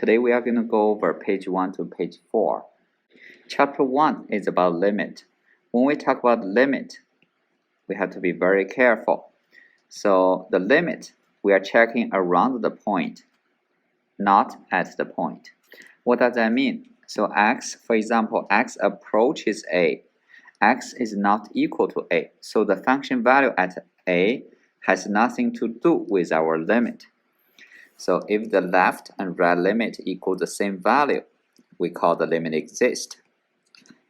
Today we are going to go over page 1 to page 4. Chapter 1 is about limit. When we talk about limit, we have to be very careful. So the limit, we are checking around the point, not at the point. What does that mean? So x, for example, x approaches a. X is not equal to a. So the function value at a has nothing to do with our limit. So if the left and right limit equal the same value, we call the limit exist.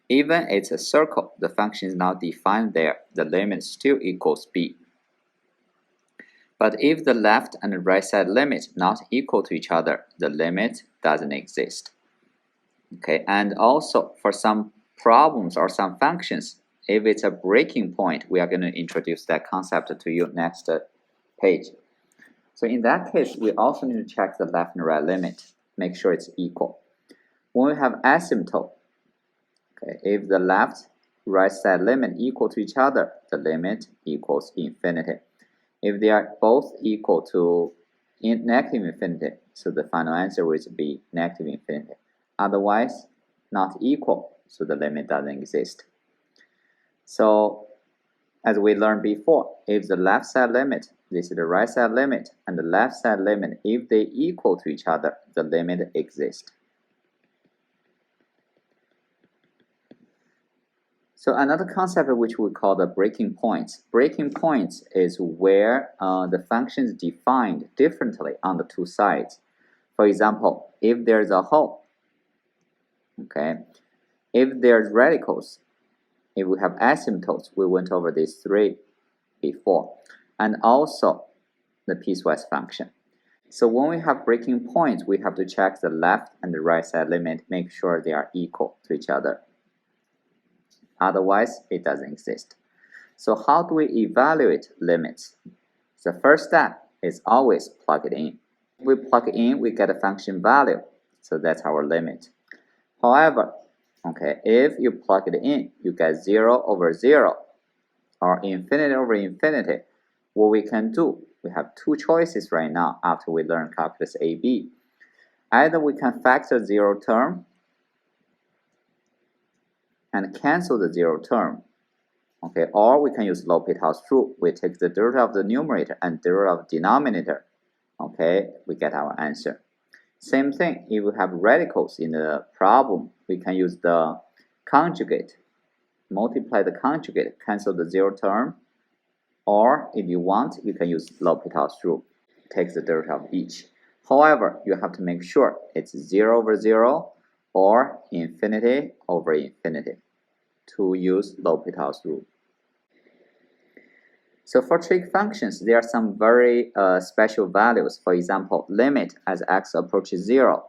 Even it's a circle, the function is not defined there, the limit still equals b. But if the left and right side limit not equal to each other, the limit doesn't exist. Okay, and also for some problems or some functions, if it's a breaking point, we are going to introduce that concept to you next page. So in that case, we also need to check the left and right limit, make sure it's equal. When we have asymptote, okay, if the left right side limit equal to each other, the limit equals infinity. If they are both equal to negative infinity, so the final answer will be negative infinity. Otherwise, not equal, so the limit doesn't exist. So as we learned before, if the left side limit, this is the right side limit, and the left side limit, if they equal to each other, the limit exists. So another concept which we call the breaking points. Breaking points is where the function is defined differently on the two sides. For example, if there's a hole, okay, if there's radicals, if we have asymptotes, we went over these three before, and also the piecewise function. So when we have breaking points, we have to check the left and the right side limit, make sure they are equal to each other. Otherwise, it doesn't exist. So how do we evaluate limits? The first step is always plug it in. If we plug it in, we get a function value. So that's our limit. However, okay, if you plug it in, you get 0 over 0 or infinity over infinity. What we can do, we have two choices right now after we learn calculus AB. Either we can factor 0 term and cancel the 0 term, okay, or we can use L'Hopital's rule. We take the derivative of the numerator and derivative of the denominator, okay, we get our answer. Same thing, if we have radicals in the problem, we can use the conjugate, multiply the conjugate, cancel the 0 term, or if you want, you can use L'Hopital's rule, take the derivative of each. However, you have to make sure it's 0 over 0 or infinity over infinity to use L'Hopital's rule. So for trig functions, there are some very special values. For example, limit as x approaches 0,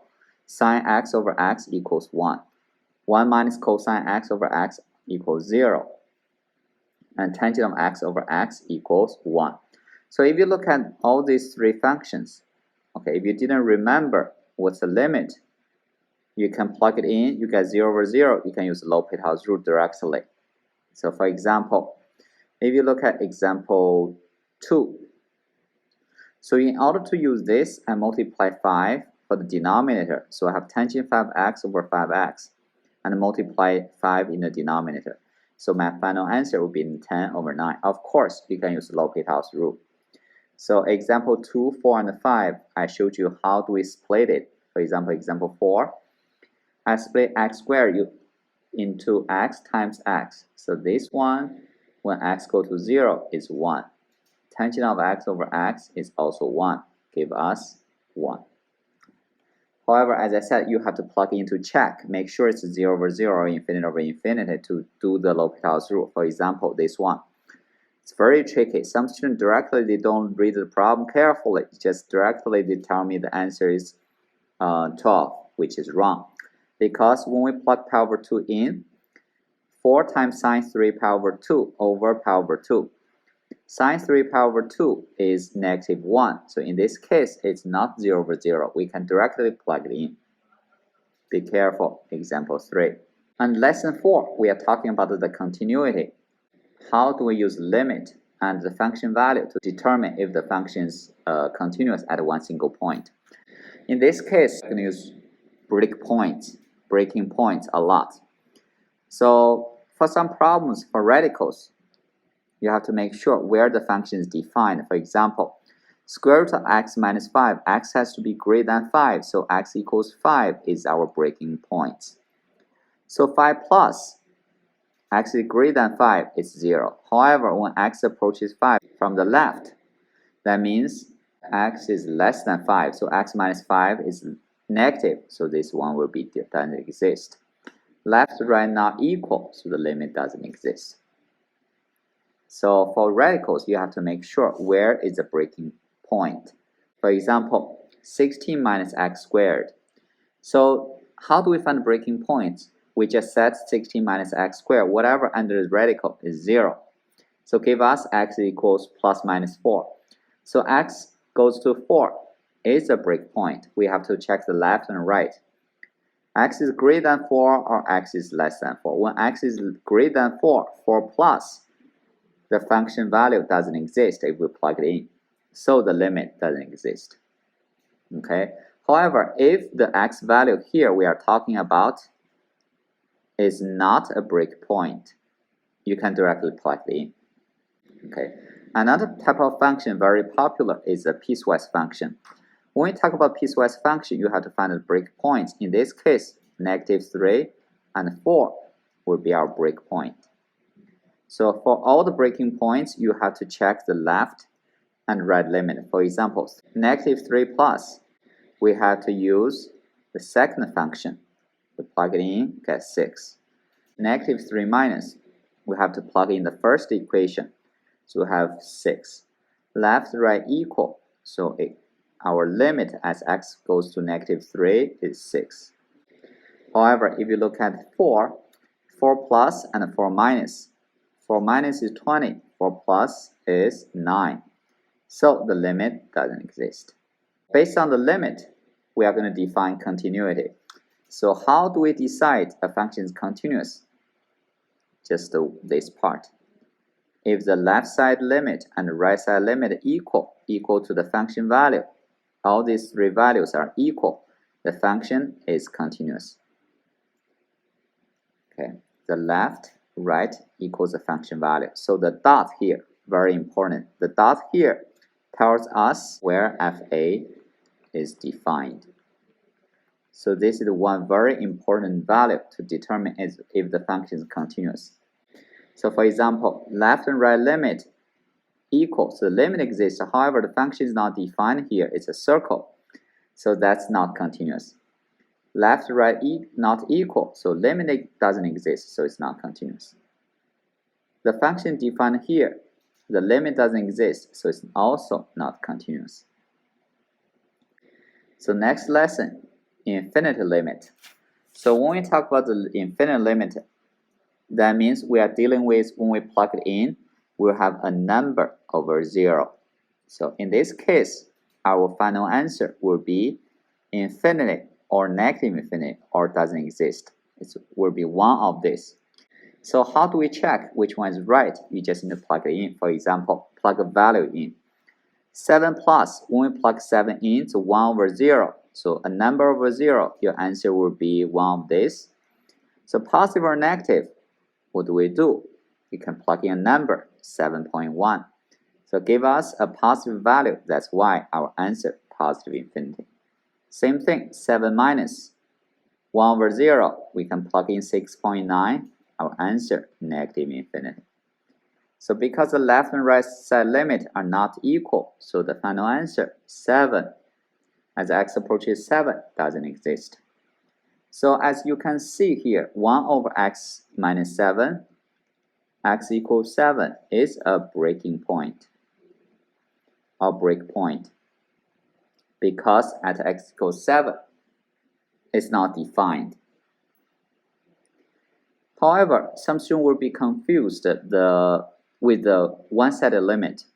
sine x over x equals 1. 1 minus cosine x over x equals 0. And tangent of x over x equals 1. So if you look at all these three functions, okay, if you didn't remember what's the limit, you can plug it in, you get 0 over 0, you can use L'Hopital's rule directly. So for example, if you look at example 2, so in order to use this, I multiply 5 for the denominator. So I have tangent 5x over 5x and multiply 5 in the denominator. So my final answer will be 10 over 9. Of course, you can use L'Hopital's rule. So example 2, 4, and 5, I showed you how do we split it. For example, example 4, I split x squared into x times x. So this one, when x goes to 0, is 1. Tangent of x over x is also 1, give us 1. However, as I said, you have to plug into check. Make sure it's 0 over 0 or infinity over infinity to do the L'Hopital's rule. For example, this one. It's very tricky. Some students directly, they don't read the problem carefully. Just directly, they tell me the answer is 12, which is wrong. Because when we plug pi over 2 in, 4 times sine 3 pi over 2 over pi over 2. Sine 3 pi over 2 is negative 1. So in this case, it's not 0 over 0. We can directly plug it in. Be careful. Example 3. And lesson 4, we are talking about the continuity. How do we use limit and the function value to determine if the function is continuous at one single point? In this case, you can use breaking points a lot. So for some problems for radicals, you have to make sure where the function is defined. For example, square root of x minus 5, x has to be greater than 5, so x equals 5 is our breaking point. So 5 plus x is greater than 5 is 0. However, when x approaches 5 from the left, that means x is less than 5, so x minus 5 is negative, so this one will be doesn't exist. Left to right not equal, so the limit doesn't exist. So for radicals, you have to make sure where is the breaking point. For example, 16 minus x squared. So how do we find the breaking point? We just set 16 minus x squared, whatever under the radical is 0. So give us x equals plus minus 4. So x goes to 4 is a break point. We have to check the left and right. X is greater than 4 or x is less than 4. When x is greater than 4, 4 plus, the function value doesn't exist if we plug it in. So the limit doesn't exist. Okay. However, if the x value here we are talking about is not a breakpoint, you can directly plug it in. Okay. Another type of function very popular is a piecewise function. When we talk about piecewise function, you have to find the breakpoints. In this case, -3 and 4 will be our breakpoint. So for all the breaking points, you have to check the left and right limit. For example, -3 plus, we have to use the second function. We plug it in, get 6. -3 minus, we have to plug in the first equation. So we have 6. Left, right equal, so our limit as x goes to -3 is 6. However, if you look at 4 plus and 4 minus, 4 minus is 20, 4 plus is 9. So the limit doesn't exist. Based on the limit, we are going to define continuity. So how do we decide a function is continuous? Just this part. If the left side limit and the right side limit equal to the function value, all these three values are equal, the function is continuous. Okay, the left, right equals the function value. So the dot here, very important. The dot here tells us where fa is defined. So this is one very important value to determine if the function is continuous. So for example, left and right limit equals, so the limit exists, however the function is not defined here, it's a circle, so that's not continuous. Left right not equal, so limit doesn't exist, so it's not continuous. The function defined here, the limit doesn't exist, so it's also not continuous. So next lesson, infinity limit. So when we talk about the infinite limit, that means we are dealing with, when we plug it in, we'll have a number over 0. So in this case, our final answer will be infinity or negative infinity or doesn't exist. It will be one of these. So how do we check which one is right? You just need to plug it in. For example, plug a value in. 7 plus, when we plug 7 in, it's 1 over 0. So a number over 0, your answer will be one of these. So positive or negative, what do we do? You can plug in a number, 7.1. So give us a positive value. That's why our answer, positive infinity. Same thing, 7 minus 1 over 0. We can plug in 6.9. Our answer, negative infinity. So because the left and right side limit are not equal, so the final answer, 7, as x approaches 7, doesn't exist. So as you can see here, 1 over x minus 7, x equals 7 is a breaking point, or break point, because at x equals 7, it's not defined. However, some students will be confused with the one-sided limit.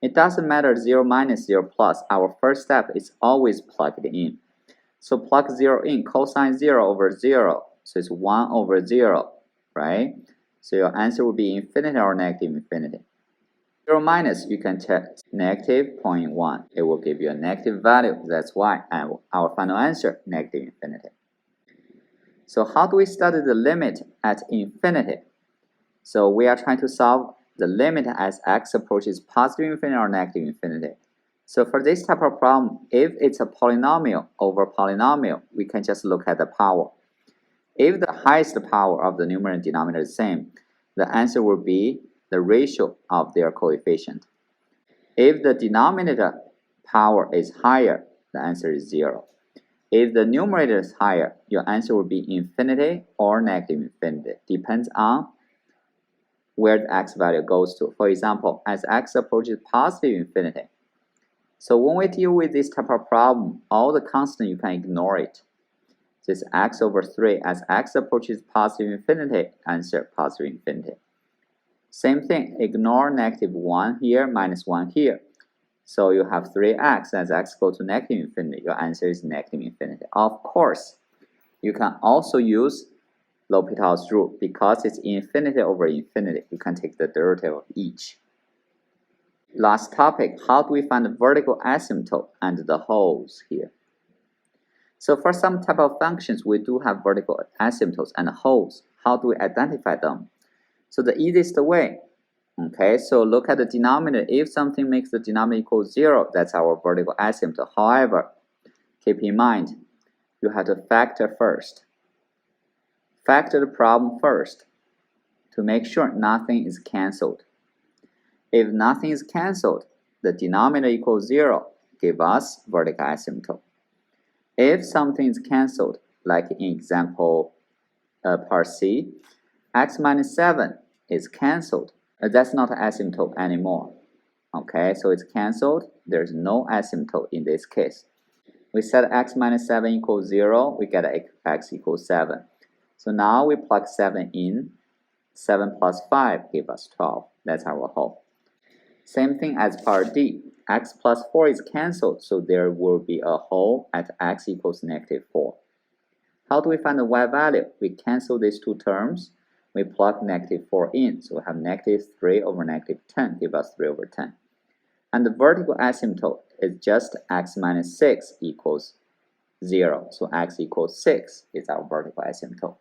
It doesn't matter 0 minus 0 plus, our first step is always plugged in. So plug 0 in, cosine 0 over 0, so it's 1 over 0, right? So your answer will be infinity or negative infinity. 0 minus, you can check negative 0.1. It will give you a negative value. That's why our final answer, negative infinity. So how do we study the limit at infinity? So we are trying to solve the limit as x approaches positive infinity or negative infinity. So for this type of problem, if it's a polynomial over polynomial, we can just look at the power. If the highest power of the numerator and denominator is the same, the answer will be the ratio of their coefficient. If the denominator power is higher, the answer is 0. If the numerator is higher, your answer will be infinity or negative infinity. Depends on where the x value goes to. For example, as x approaches positive infinity. So when we deal with this type of problem, all the constant you can ignore it. This x over 3, as x approaches positive infinity, answer positive infinity. Same thing, ignore negative 1 here, minus 1 here. So you have 3x, as x goes to negative infinity, your answer is negative infinity. Of course, you can also use L'Hopital's rule. Because it's infinity over infinity, you can take the derivative of each. Last topic, how do we find the vertical asymptote and the holes here? So for some type of functions, we do have vertical asymptotes and holes. How do we identify them? So the easiest way, okay, so look at the denominator. If something makes the denominator equal 0, that's our vertical asymptote. However, keep in mind, you have to factor first. Factor the problem first to make sure nothing is cancelled. If nothing is cancelled, the denominator equals 0, give us vertical asymptote. If something is cancelled, like in example part C, x minus 7 is cancelled. That's not an asymptote anymore. Okay, so it's cancelled. There's no asymptote in this case. We set x minus 7 equals 0. We get x equals 7. So now we plug 7 in. 7 plus 5 give us 12. That's our hole. Same thing as part D. X plus 4 is cancelled, so there will be a hole at x equals negative 4. How do we find the y value? We cancel these two terms. We plug negative 4 in, so we have negative 3 over negative 10, give us 3 over 10. And the vertical asymptote is just x minus 6 equals 0. So x equals 6 is our vertical asymptote.